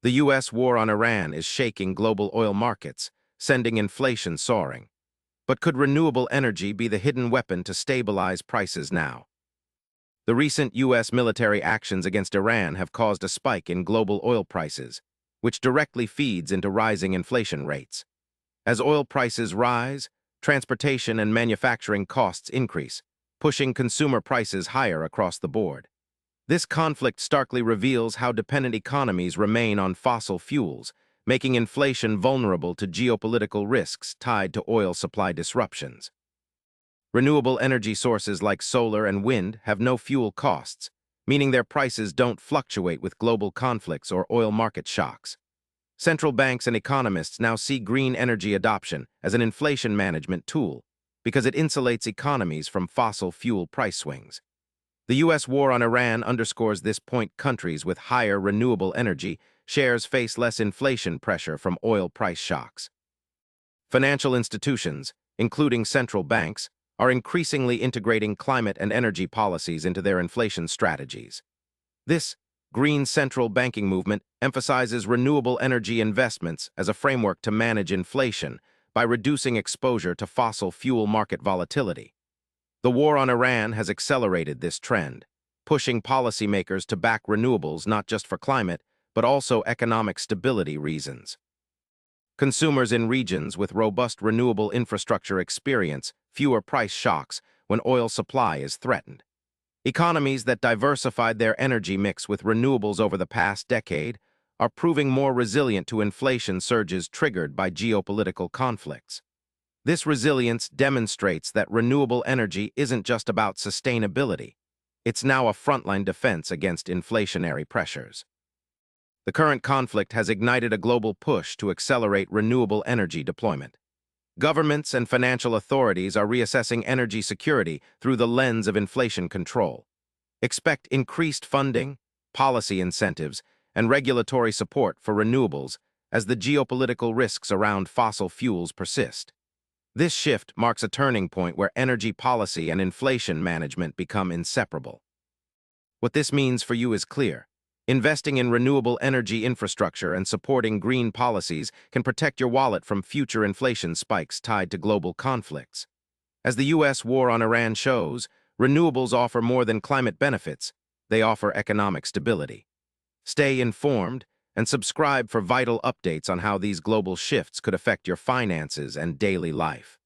The U.S. war on Iran is shaking global oil markets, sending inflation soaring. But could renewable energy be the hidden weapon to stabilize prices now? The recent U.S. military actions against Iran have caused a spike in global oil prices, which directly feeds into rising inflation rates. As oil prices rise, transportation and manufacturing costs increase, pushing consumer prices higher across the board. This conflict starkly reveals how dependent economies remain on fossil fuels, making inflation vulnerable to geopolitical risks tied to oil supply disruptions. Renewable energy sources like solar and wind have no fuel costs, meaning their prices don't fluctuate with global conflicts or oil market shocks. Central banks and economists now see green energy adoption as an inflation management tool because it insulates economies from fossil fuel price swings. The U.S. war on Iran underscores this point. Countries with higher renewable energy shares face less inflation pressure from oil price shocks. Financial institutions, including central banks, are increasingly integrating climate and energy policies into their inflation strategies. This green central banking movement emphasizes renewable energy investments as a framework to manage inflation by reducing exposure to fossil fuel market volatility. The war on Iran has accelerated this trend, pushing policymakers to back renewables not just for climate, but also economic stability reasons. Consumers in regions with robust renewable infrastructure experience fewer price shocks when oil supply is threatened. Economies that diversified their energy mix with renewables over the past decade are proving more resilient to inflation surges triggered by geopolitical conflicts. This resilience demonstrates that renewable energy isn't just about sustainability. It's now a frontline defense against inflationary pressures. The current conflict has ignited a global push to accelerate renewable energy deployment. Governments and financial authorities are reassessing energy security through the lens of inflation control. Expect increased funding, policy incentives, and regulatory support for renewables as the geopolitical risks around fossil fuels persist. This shift marks a turning point where energy policy and inflation management become inseparable. What this means for you is clear. Investing in renewable energy infrastructure and supporting green policies can protect your wallet from future inflation spikes tied to global conflicts. As the U.S. war on Iran shows, renewables offer more than climate benefits, they offer economic stability. Stay informed and subscribe for vital updates on how these global shifts could affect your finances and daily life.